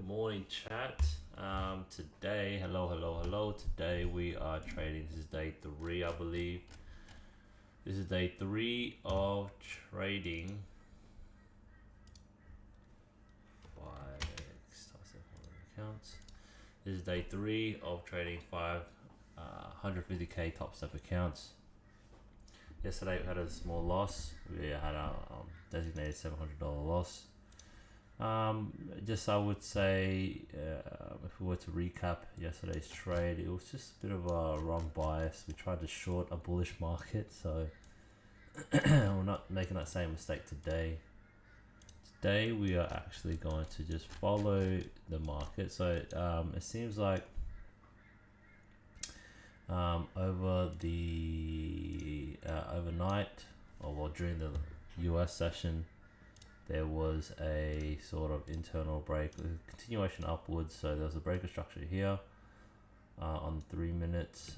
Good morning, chat. Today, hello. Today we are trading. This is day 3, I believe. This is day 3 of trading. 5x accounts. This is day 3 of trading 150k top step accounts. Yesterday we had a small loss. We had a designated $700 loss. Just I would say, if we were to recap yesterday's trade, it was just a bit of a wrong bias. We tried to short a bullish market, so we're not making that same mistake today. Today we are actually going to just follow the market. So it seems like over the overnight, or well, during the US session, there was a sort of internal break, a continuation upwards. So there was a breaker structure here on 3 minutes.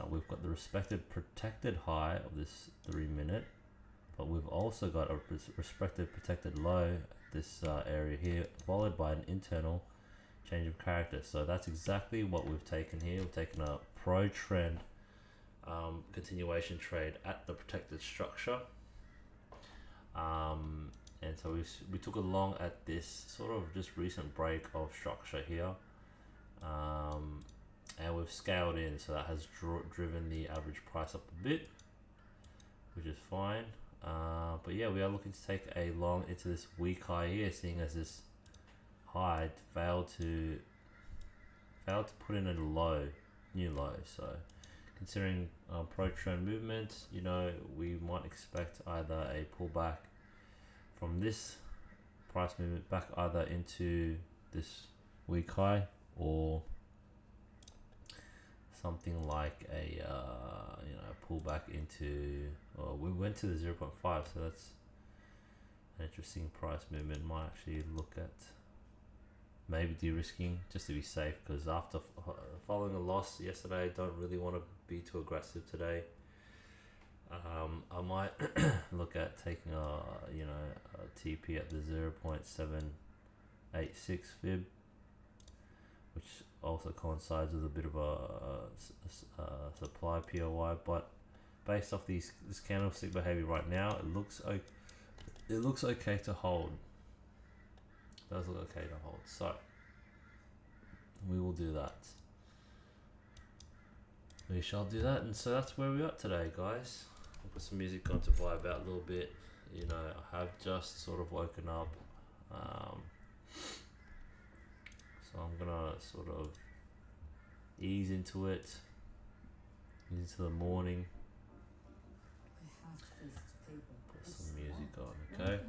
We've got the respected protected high of this 3 minute, but we've also got a respected protected low at this area here, followed by an internal change of character. So that's exactly what we've taken here. We've taken a pro trend continuation trade at the protected structure. And so we took a long at this sort of just recent break of structure here, and we've scaled in, so that has driven the average price up a bit, which is fine. But yeah, we are looking to take a long into this weak high here, seeing as this high failed to put in a low, new low. So considering pro trend movement, you know, we might expect either a pullback from this price movement back either into this weak high, or something like a pullback into, we went to the 0.5, so that's an interesting price movement. Might actually look at maybe de-risking just to be safe, because after following a loss yesterday, I don't really want to be too aggressive today. I might look at taking a TP at the 0.786 fib, which also coincides with a bit of a supply POI. But based off this candlestick behavior right now, it looks okay to hold. It does look okay to hold. So we will do that. We shall do that, and so that's where we are today, guys. I'll put some music on to vibe out a little bit. You know, I have just sort of woken up, so I'm gonna sort of ease into it, into the morning. Put some music on, okay?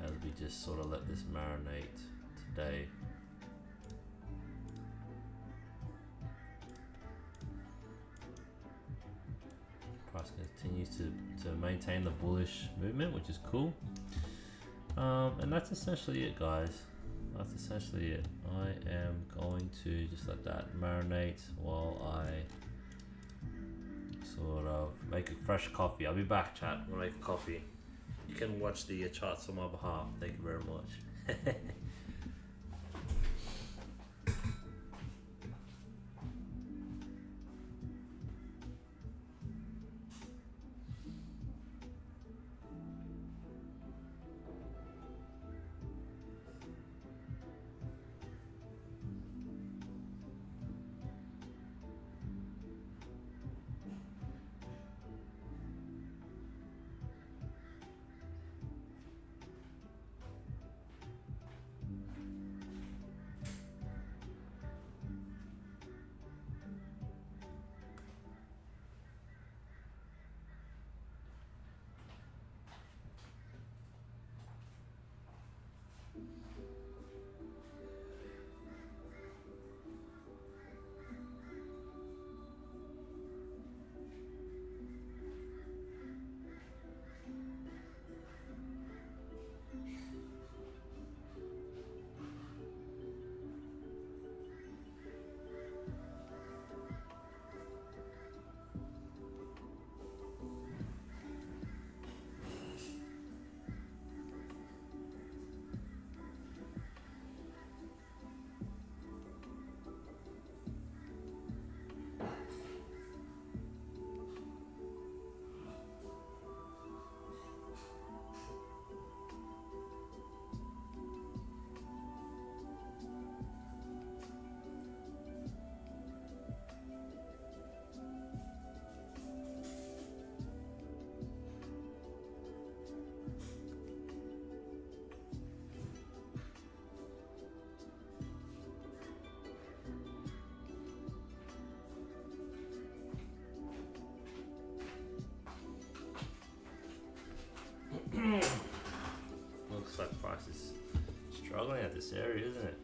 As we just sort of let this marinate today. Price continues to maintain the bullish movement, which is cool. And that's essentially it, guys. That's essentially it. I am going to just let that marinate while I sort of make a fresh coffee. I'll be back, chat. I'm gonna make a coffee. You can watch the charts on my behalf. Thank you very much. at this area, isn't it?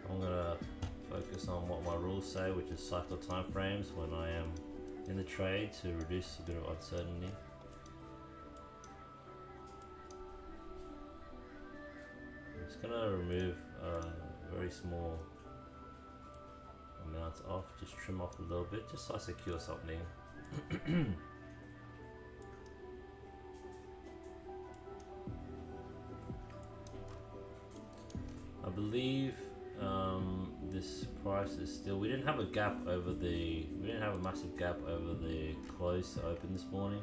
I'm gonna focus on what my rules say, which is cycle time frames when I am in the trade to reduce a bit of uncertainty. I'm just gonna remove very small amounts off, just trim off a little bit, just so I secure something. I believe this price is still, we didn't have a massive gap over the close to open this morning.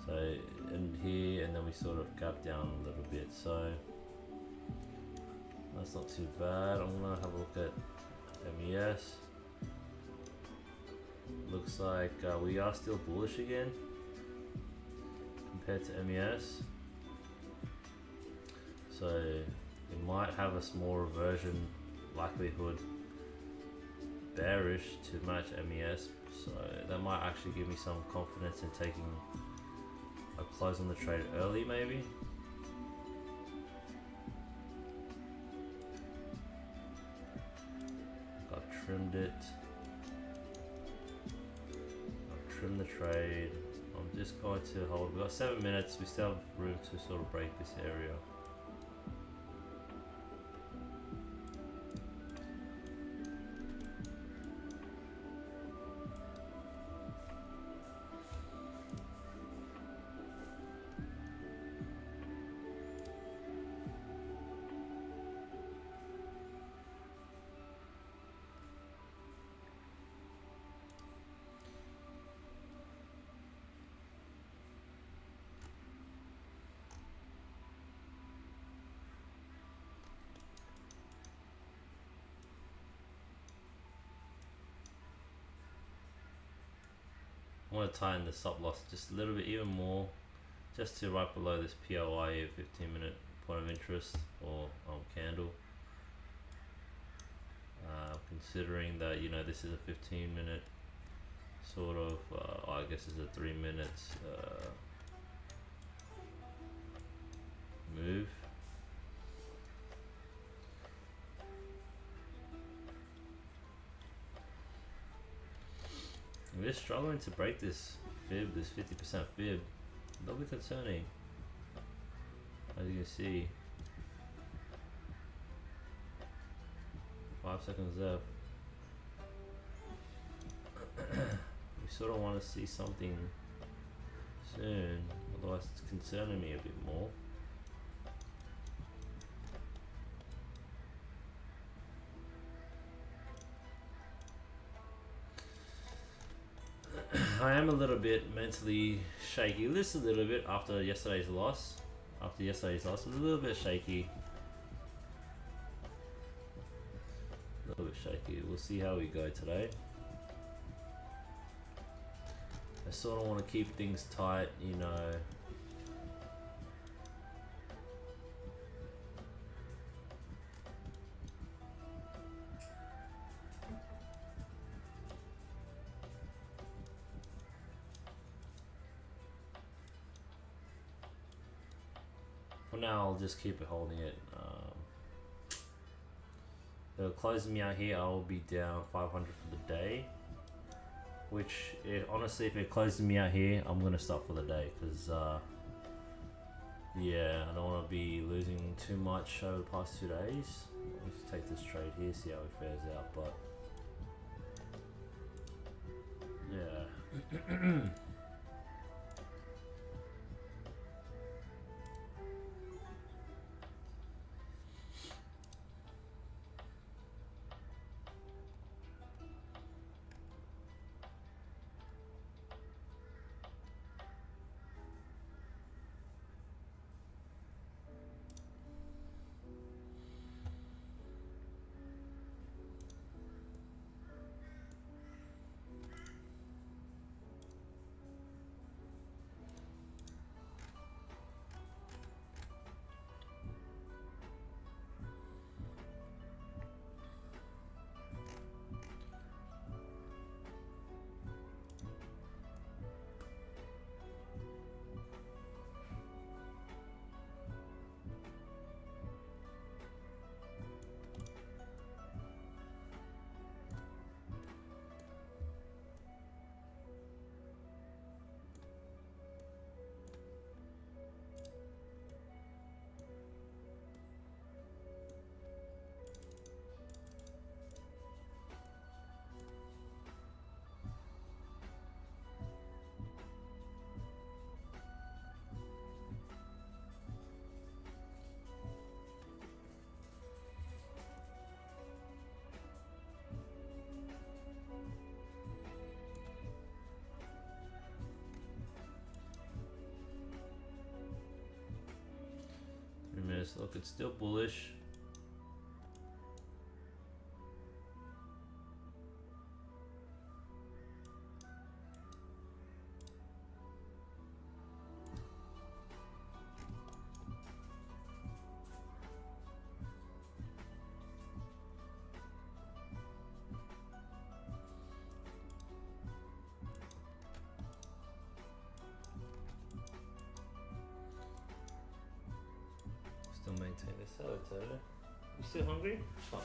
So in here, and then we sort of gapped down a little bit, so that's not too bad. I'm gonna have a look at MES. Looks like we are still bullish again compared to MES. So it might have a small reversion likelihood bearish to match MES. So that might actually give me some confidence in taking a close on the trade early maybe. I've trimmed it. I've trimmed the trade. I'm just going to hold. We've got 7 minutes. We still have room to sort of break this area. I want to tighten the stop loss just a little bit even more, just to right below this POI 15-minute point of interest or candle. Considering that, you know, this is a 15-minute sort of, I guess it's a 3 minutes move. We're struggling to break this fib, this 50% fib. A little bit concerning, as you can see. 5 seconds left. We sort of want to see something soon, otherwise it's concerning me a bit more. I am a little bit mentally shaky, just a little bit after yesterday's loss. I was a little bit shaky. A little bit shaky. We'll see how we go today. I sort of want to keep things tight, you know. For now, I'll just keep it holding it. If it closes me out here, I'll be down 500 for the day. Which, honestly, if it closes me out here, I'm gonna stop for the day, because yeah, I don't want to be losing too much over the past 2 days. Let's take this trade here, see how it fares out. But yeah. Look, it's still bullish. Still maintain this out, You still hungry? Oh.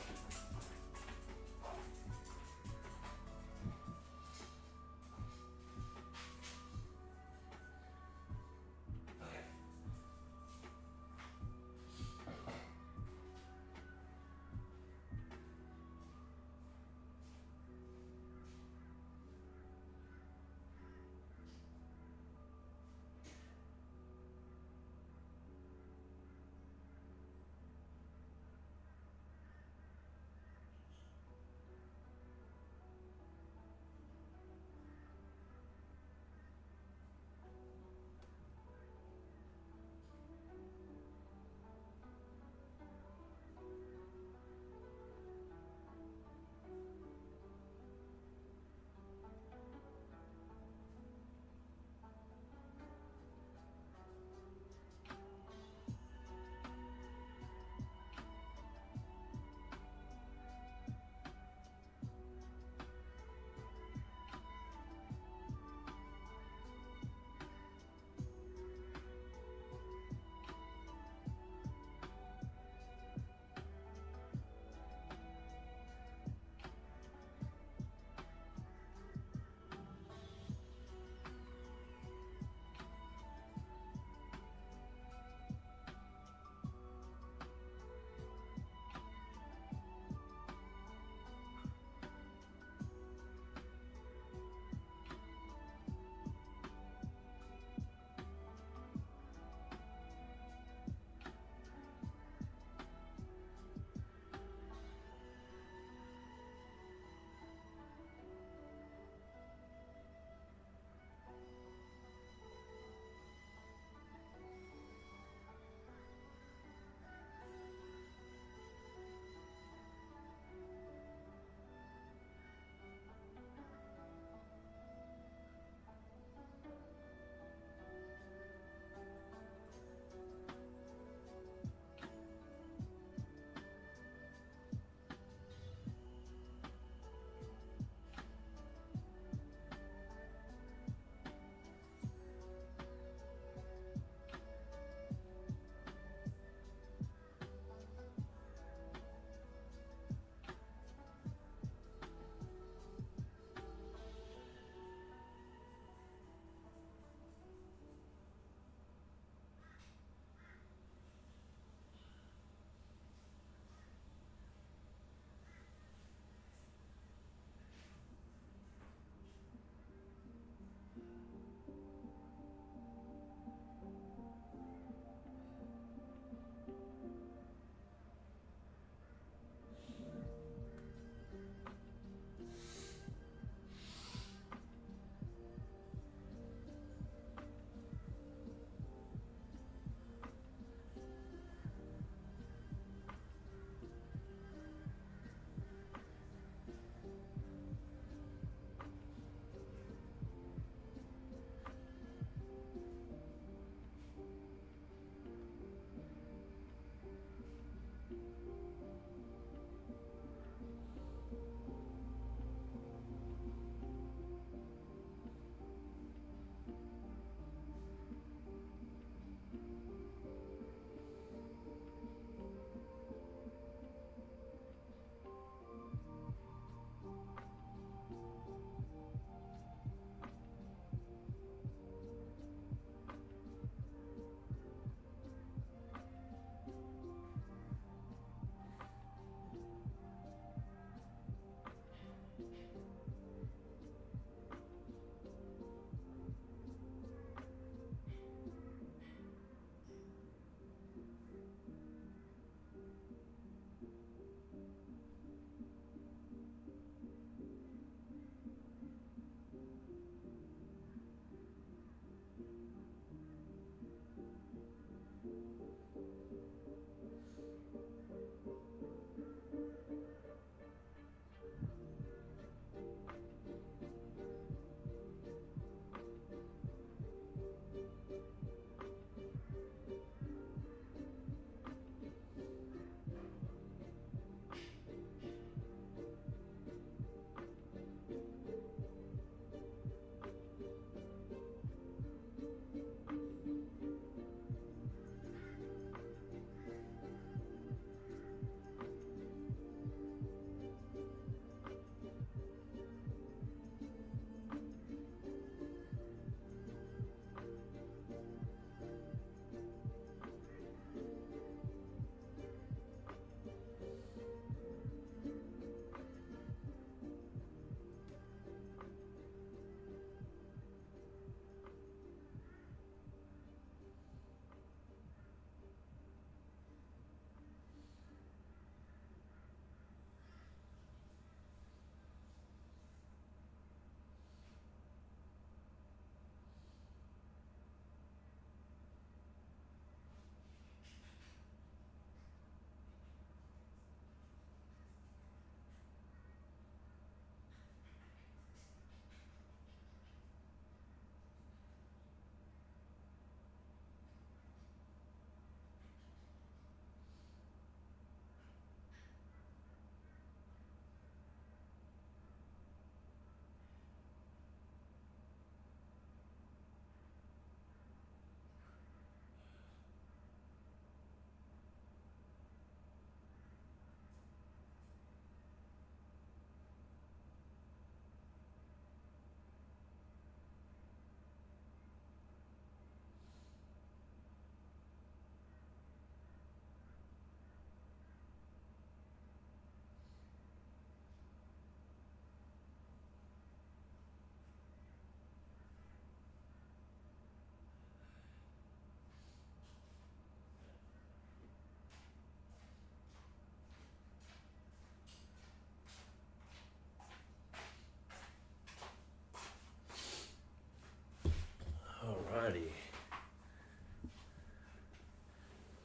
Alrighty.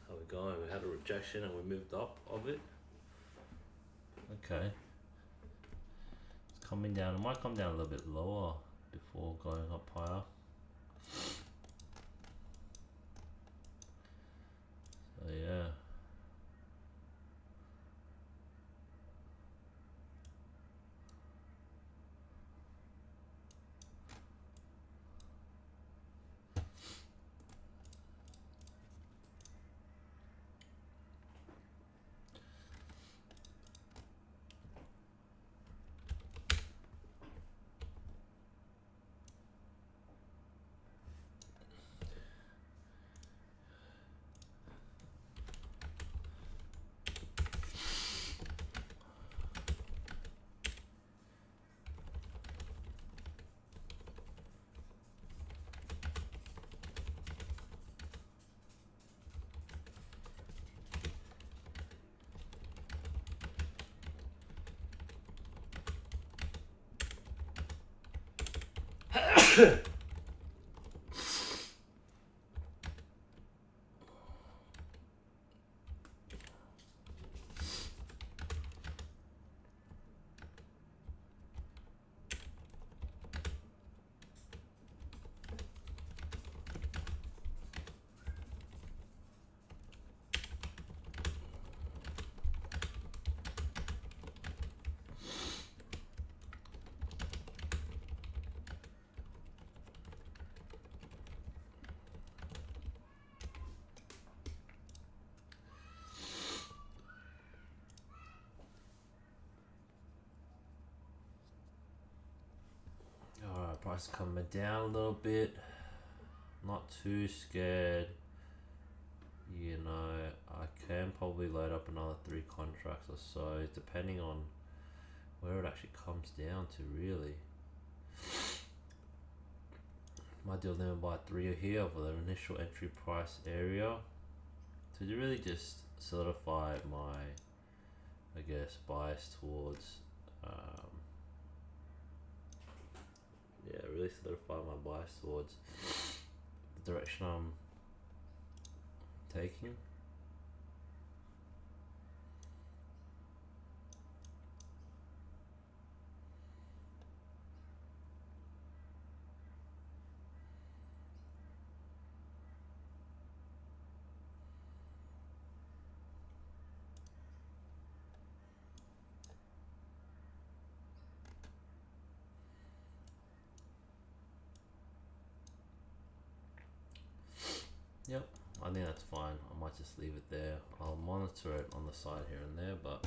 How we going? We had a rejection and we moved up of it. Okay. It's coming down. It might come down a little bit lower before going up higher. So yeah. Alright, price coming down a little bit. Not too scared. You know, I can probably load up another 3 contracts or so, depending on where it actually comes down to, really. Might do a limit buy 3 here for the initial entry price area to really just solidify my, I guess, bias towards, yeah, really solidify my bias towards the direction I'm taking. Yep, I think that's fine. I might just leave it there. I'll monitor it on the side here and there, but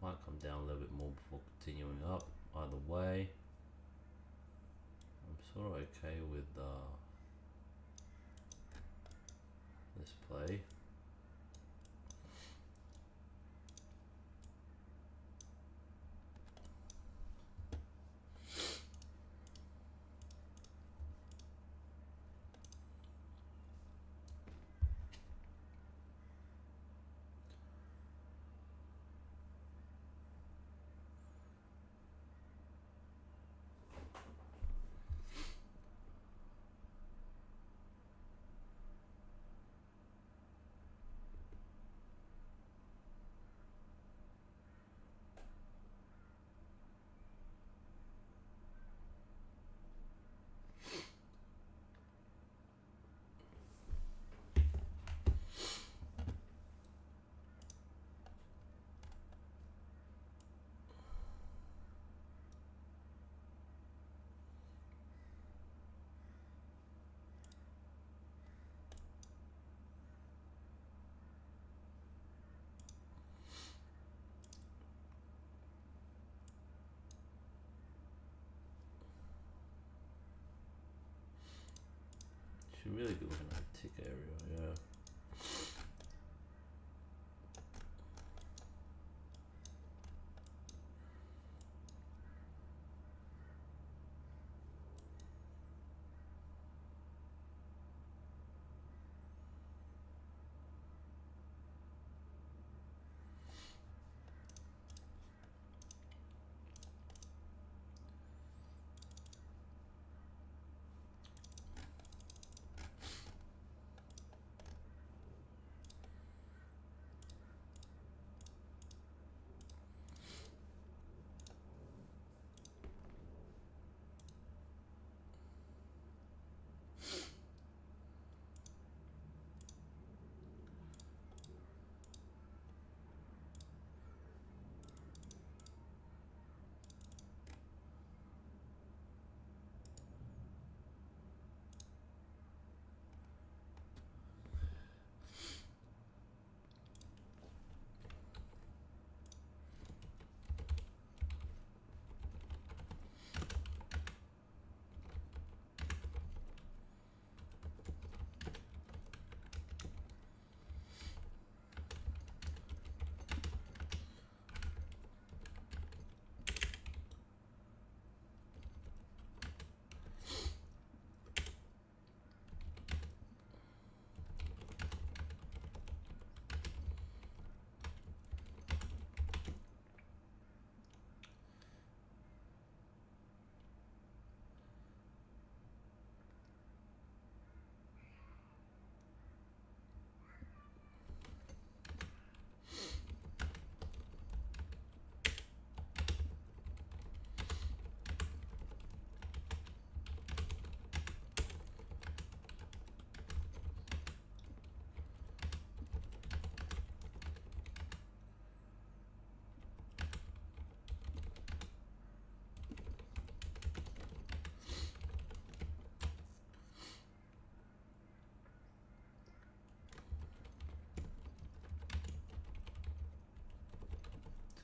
might come down a little bit more before continuing up. Either way, I'm sort of okay with this play. should really be looking at the tick area, yeah.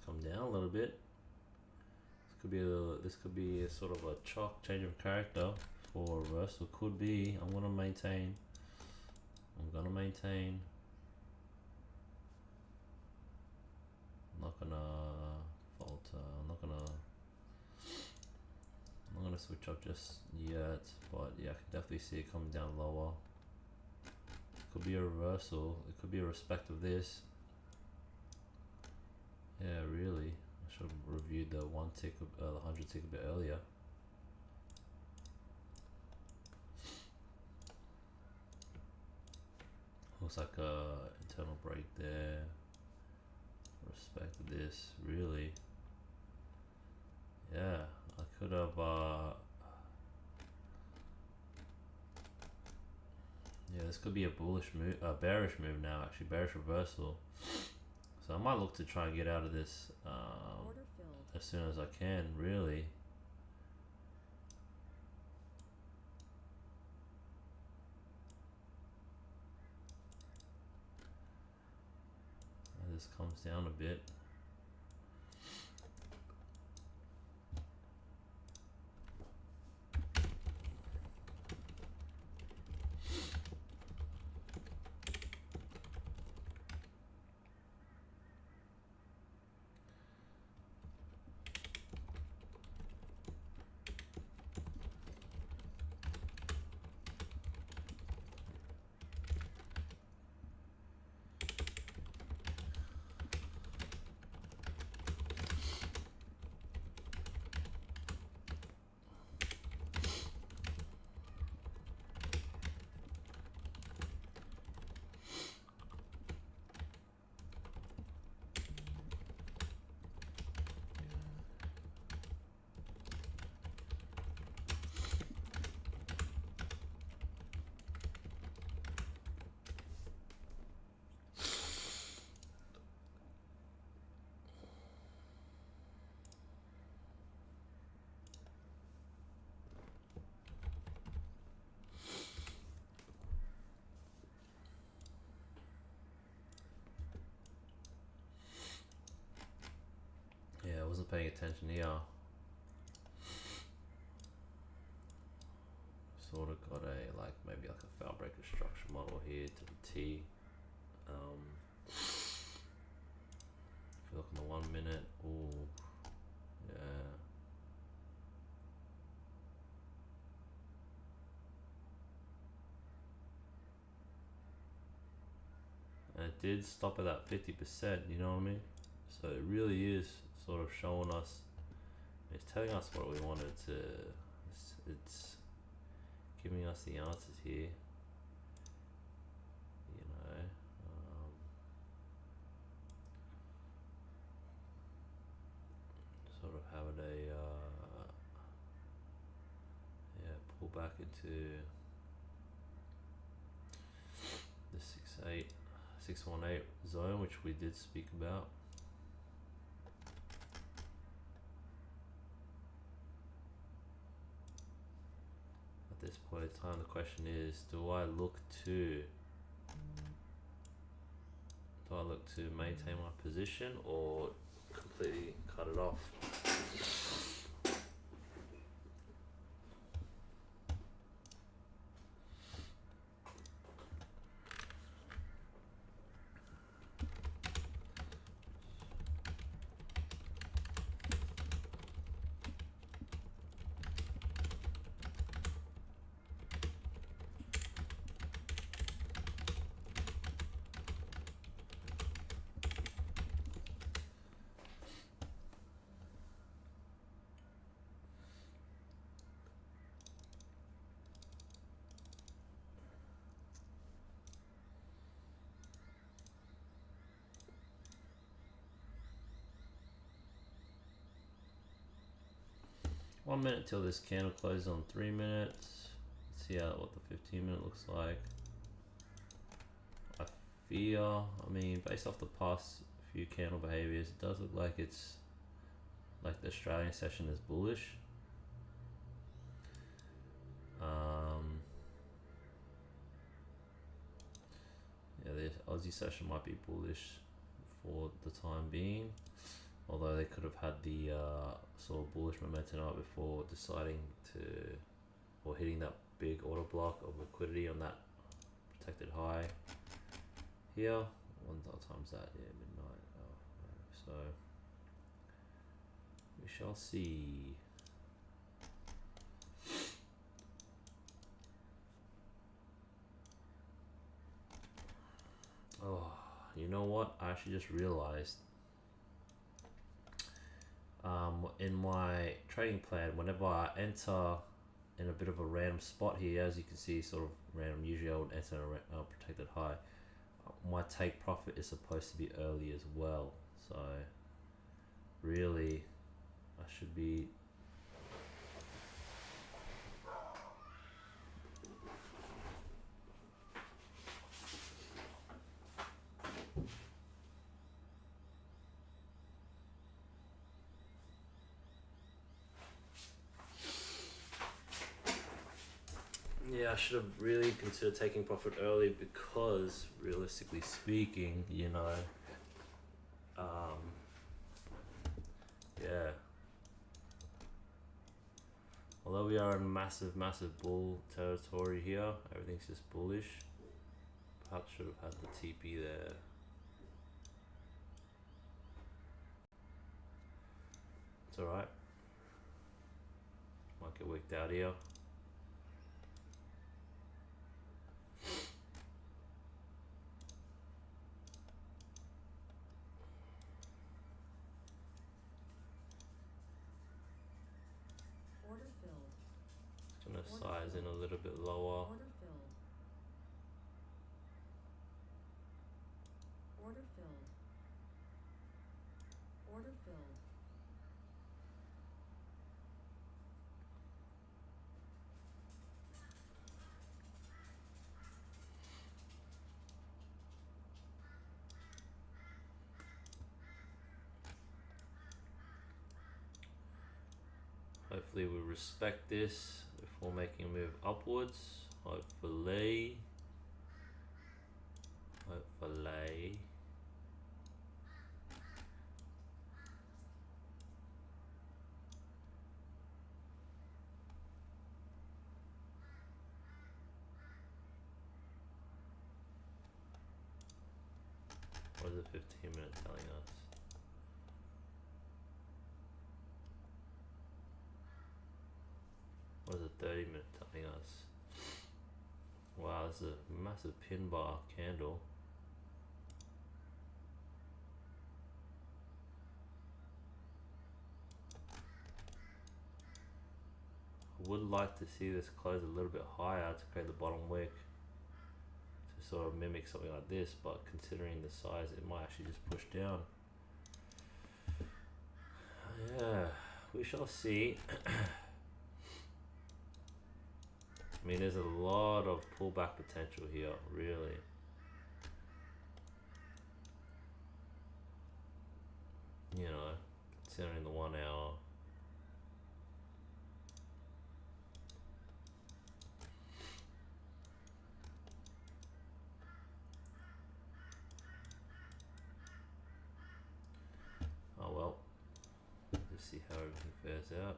Come down a little bit. This could be a sort of a chalk change of character for reversal. Could be. I'm gonna maintain. I'm not gonna falter. I'm not gonna switch up just yet. But yeah, I can definitely see it coming down lower. Could be a reversal. It could be a respect of this. Yeah, really. I should have reviewed the 100 tick a bit earlier. Looks like a internal break there. Respect this, really. Yeah, I could have. Yeah, this could be a bullish move, a bearish move now. Actually, bearish reversal. So I might look to try and get out of this as soon as I can, really. This comes down a bit. Yeah, I wasn't paying attention here. sort of got a maybe like a fail breaker structure model here to the T. If you look in the 1 minute, oh yeah. And it did stop at that 50%, you know what I mean? So it really is sort of showing us, it's telling us what we wanted to, it's giving us the answers here, you know. Sort of having a, yeah, pull back into the 618 zone, which we did speak about. At this point in time, the question is, do I look to maintain my position or completely cut it off? 1 minute till this candle closes on 3 minutes. Let's see what the 15-minute looks like. I mean, based off the past few candle behaviors, it does look like it's like the Australian session is bullish. Yeah, the Aussie session might be bullish for the time being, although they could have had the sort of bullish momentum up before deciding to, or hitting that big order block of liquidity on that protected high here. What time's that? Yeah, midnight. Oh, so we shall see. Oh, you know what? I actually just realized in my trading plan, whenever I enter in a bit of a random spot here, as you can see, sort of random, usually I would enter a protected high. My take profit is supposed to be early as well, so really I should be I should have really considered taking profit early, because realistically speaking, you know, yeah, although we are in massive bull territory here, everything's just bullish. Perhaps should have had the TP there. It's alright, might get worked out here. Gonna size in a little bit lower. Order filled. Order filled. Hopefully we respect this before making a move upwards. Hopefully. the 15 minute telling us? What is the 30 minute telling us? Wow, this is a massive pin bar candle. I would like to see this close a little bit higher to create the bottom wick to sort of mimic something like this, but considering the size, it might actually just push down. Yeah, we shall see. I mean, there's a lot of pullback potential here, really. You know, considering the 1 hour. Oh well, just see how everything fares out.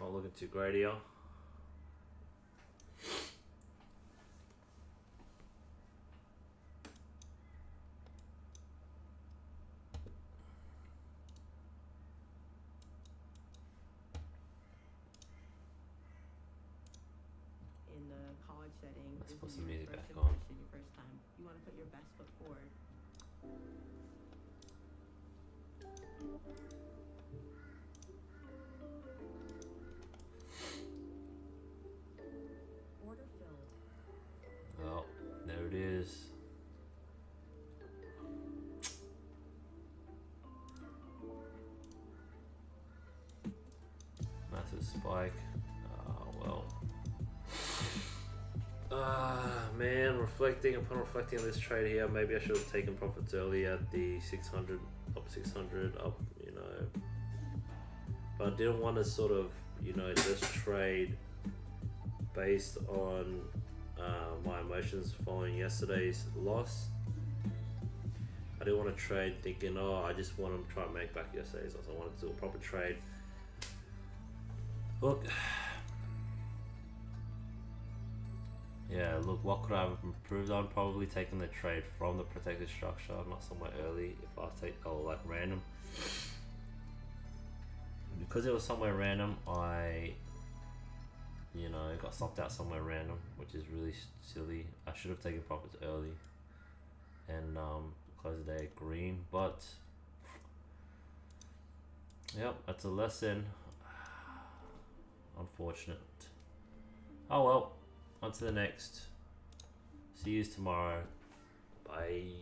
Not looking too great here. In the college setting, Let's this put is some your music first back on. impression, your first time. You want to put your best foot forward. Order filled. Well, there it is. Massive spike. Well. Man, upon reflecting on this trade here, maybe I should have taken profits early at the 600, up 600, up, you know. But I didn't want to sort of, you know, just trade based on my emotions following yesterday's loss. I didn't want to trade thinking, oh, I just want to try and make back yesterday's loss. I wanted to do a proper trade. Look, yeah, look, what could I have improved on? Probably taking the trade from the protected structure, not somewhere early. If I take, like random. Because it was somewhere random, I, you know, got stopped out somewhere random, which is really silly. I should have taken profits early and close the day green, but yep, that's a lesson. Unfortunate. Oh well, on to the next. See you tomorrow. Bye.